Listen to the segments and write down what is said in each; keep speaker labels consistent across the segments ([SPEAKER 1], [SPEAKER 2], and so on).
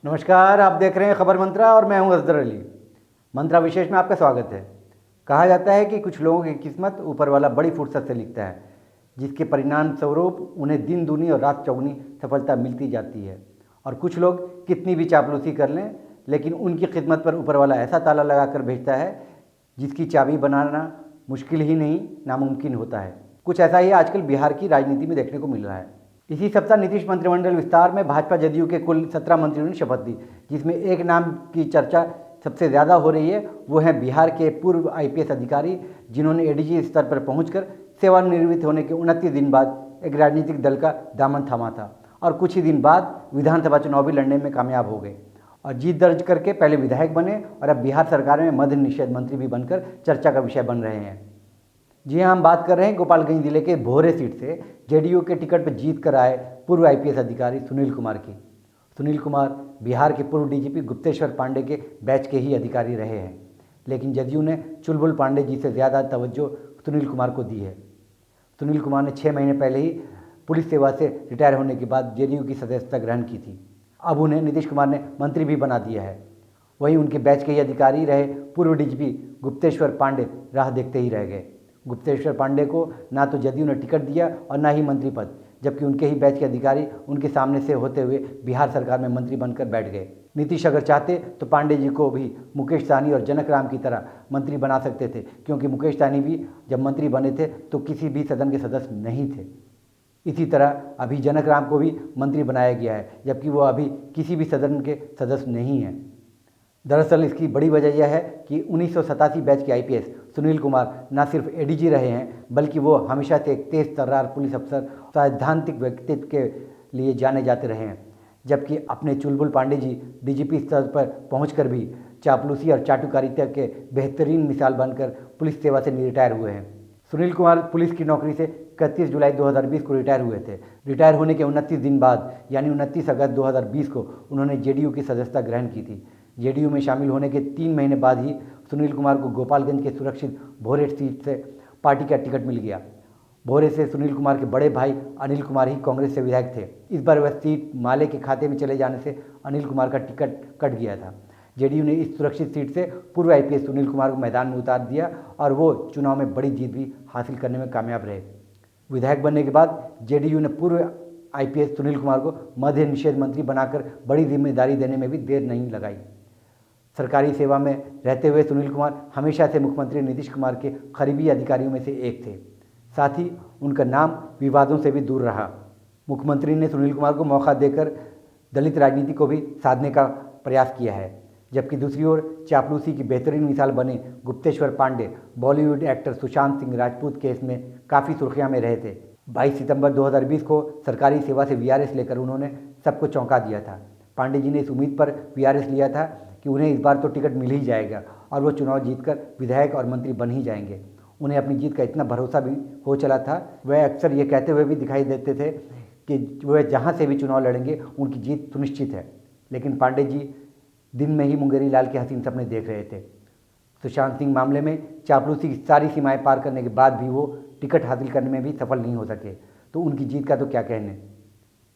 [SPEAKER 1] नमस्कार, आप देख रहे हैं खबर मंत्रा और मैं हूं अजहर अली। मंत्रा विशेष में आपका स्वागत है। कहा जाता है कि कुछ लोगों की किस्मत ऊपर वाला बड़ी फुर्सत से लिखता है, जिसके परिणाम स्वरूप उन्हें दिन दूनी और रात चौगुनी सफलता मिलती जाती है। और कुछ लोग कितनी भी चापलूसी कर लें, लेकिन उनकी खिदमत पर ऊपर वाला ऐसा ताला लगा कर भेजता है जिसकी चाबी बनाना मुश्किल ही नहीं, नामुमकिन होता है। कुछ ऐसा ही आजकल बिहार की राजनीति में देखने को मिल रहा है। इसी सप्ताह नीतीश मंत्रिमंडल विस्तार में भाजपा जदयू के कुल 17 मंत्रियों ने शपथ ली, जिसमें एक नाम की चर्चा सबसे ज़्यादा हो रही है। वो हैं बिहार के पूर्व आईपीएस अधिकारी, जिन्होंने एडीजी स्तर पर पहुंचकर सेवानिवृत्त होने के 29 दिन बाद एक राजनीतिक दल का दामन थामा था और कुछ ही दिन बाद विधानसभा चुनाव भी लड़ने में कामयाब हो गए और जीत दर्ज करके पहले विधायक बने और अब बिहार सरकार में मद्य निषेध मंत्री भी बनकर चर्चा का विषय बन रहे हैं। जी हाँ, हम बात कर रहे हैं गोपालगंज जिले के भोरे सीट से जेडीयू के टिकट पर जीत कर आए पूर्व आईपीएस अधिकारी सुनील कुमार की। सुनील कुमार बिहार के पूर्व डीजीपी गुप्तेश्वर पांडे के बैच के ही अधिकारी रहे हैं, लेकिन जदयू ने चुलबुल पांडे जी से ज़्यादा तवज्जो सुनील कुमार को दी है। सुनील कुमार ने 6 महीने पहले ही पुलिस सेवा से रिटायर होने के बाद जेडीयू की सदस्यता ग्रहण की थी। अब उन्हें नीतीश कुमार ने मंत्री भी बना दिया है। वहीं उनके बैच के ही अधिकारी रहे पूर्व डीजीपी गुप्तेश्वर पांडे राह देखते ही रह गए। गुप्तेश्वर पांडे को ना तो जदयू ने टिकट दिया और ना ही मंत्री पद, जबकि उनके ही बैच के अधिकारी उनके सामने से होते हुए बिहार सरकार में मंत्री बनकर बैठ गए। नीतीश अगर चाहते तो पांडे जी को भी मुकेश सहनी और जनक राम की तरह मंत्री बना सकते थे, क्योंकि मुकेश सहनी भी जब मंत्री बने थे तो किसी भी सदन के सदस्य नहीं थे। इसी तरह अभी जनक राम को भी मंत्री बनाया गया है, जबकि वो अभी किसी भी सदन के सदस्य नहीं हैं। दरअसल इसकी बड़ी वजह यह है कि 1987 बैच के आईपीएस सुनील कुमार न सिर्फ एडीजी रहे हैं, बल्कि वो हमेशा से एक तेज तर्रार पुलिस अफसर, सैद्धांतिक व्यक्तित्व के लिए जाने जाते रहे हैं। जबकि अपने चुलबुल पांडे जी डीजीपी स्तर पर पहुंचकर भी चापलूसी और चाटुकारिता के बेहतरीन मिसाल बनकर पुलिस सेवा से रिटायर हुए हैं। सुनील कुमार पुलिस की नौकरी से 31 जुलाई 2020 को रिटायर हुए थे। रिटायर होने के 29 दिन बाद यानी 29 अगस्त 2020 को उन्होंने जेडीयू की सदस्यता ग्रहण की थी। जेडीयू में शामिल होने के 3 महीने बाद ही सुनील कुमार को गोपालगंज के सुरक्षित भोरे सीट से पार्टी का टिकट मिल गया। भोरे से सुनील कुमार के बड़े भाई अनिल कुमार ही कांग्रेस से विधायक थे। इस बार वह सीट माले के खाते में चले जाने से अनिल कुमार का टिकट कट गया था। जेडीयू ने इस सुरक्षित सीट से पूर्व आईपीएस सुनील कुमार को मैदान में उतार दिया और वो चुनाव में बड़ी जीत भी हासिल करने में कामयाब रहे। विधायक बनने के बाद जेडीयू ने पूर्व आईपीएस सुनील कुमार को मद्य निषेध मंत्री बनाकर बड़ी जिम्मेदारी देने में भी देर नहीं लगाई। सरकारी सेवा में रहते हुए सुनील कुमार हमेशा से मुख्यमंत्री नीतीश कुमार के करीबी अधिकारियों में से एक थे। साथ ही उनका नाम विवादों से भी दूर रहा। मुख्यमंत्री ने सुनील कुमार को मौका देकर दलित राजनीति को भी साधने का प्रयास किया है। जबकि दूसरी ओर चापलूसी की बेहतरीन मिसाल बने गुप्तेश्वर पांडे बॉलीवुड एक्टर सुशांत सिंह राजपूत केस में काफ़ी सुर्खियां में रहे थे। 22 सितंबर 2020 को सरकारी सेवा से वीआरएस लेकर उन्होंने सबको चौंका दिया था। पांडे जी ने इस उम्मीद पर वीआरएस लिया था कि उन्हें इस बार तो टिकट मिल ही जाएगा और वो चुनाव जीतकर विधायक और मंत्री बन ही जाएंगे। उन्हें अपनी जीत का इतना भरोसा भी हो चला था। वह अक्सर ये कहते हुए भी दिखाई देते थे कि वह जहाँ से भी चुनाव लड़ेंगे उनकी जीत सुनिश्चित है। लेकिन पांडे जी दिन में ही मुंगेरी लाल के हसीन सपने देख रहे थे। सुशांत सिंह मामले में चापलूसी की सारी सीमाएं पार करने के बाद भी वो टिकट हासिल करने में भी सफल नहीं हो सके, तो उनकी जीत का तो क्या कहने।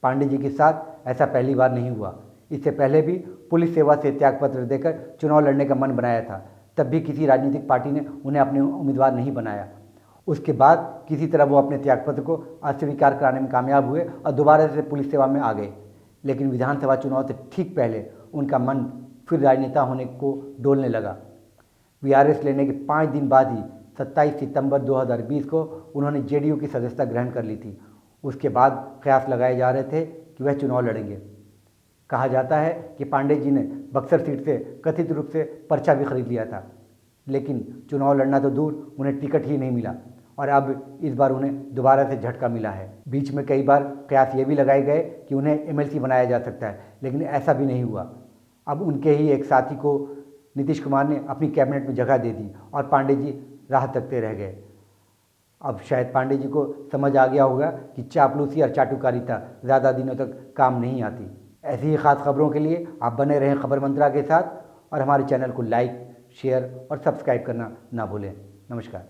[SPEAKER 1] पांडे जी के साथ ऐसा पहली बार नहीं हुआ। इससे पहले भी पुलिस सेवा से त्यागपत्र देकर चुनाव लड़ने का मन बनाया था, तब भी किसी राजनीतिक पार्टी ने उन्हें अपने उम्मीदवार नहीं बनाया। उसके बाद किसी तरह वो अपने त्यागपत्र को अस्वीकार कराने में कामयाब हुए और दोबारा से पुलिस सेवा में आ गए। लेकिन विधानसभा चुनाव से ठीक पहले उनका मन फिर राजनेता होने को डोलने लगा। वीआरएस लेने के 5 दिन बाद ही 27 सितंबर 2020 को उन्होंने जेडीयू की सदस्यता ग्रहण कर ली थी। उसके बाद कयास लगाए जा रहे थे कि वह चुनाव लड़ेंगे। कहा जाता है कि पांडे जी ने बक्सर सीट से कथित रूप से पर्चा भी खरीद लिया था, लेकिन चुनाव लड़ना तो दूर, उन्हें टिकट ही नहीं मिला और अब इस बार उन्हें दोबारा से झटका मिला है। बीच में कई बार कयास ये भी लगाए गए कि उन्हें एमएलसी बनाया जा सकता है, लेकिन ऐसा भी नहीं हुआ। अब उनके ही एक साथी को नीतीश कुमार ने अपनी कैबिनेट में जगह दे दी और पांडे जी राह तकते रह गए। अब शायद पांडे जी को समझ आ गया होगा कि चापलूसी और चाटुकारिता ज़्यादा दिनों तक काम नहीं आती। ऐसी ही खास खबरों के लिए आप बने रहें खबर मंत्रा के साथ और हमारे चैनल को लाइक, शेयर और सब्सक्राइब करना ना भूलें। नमस्कार।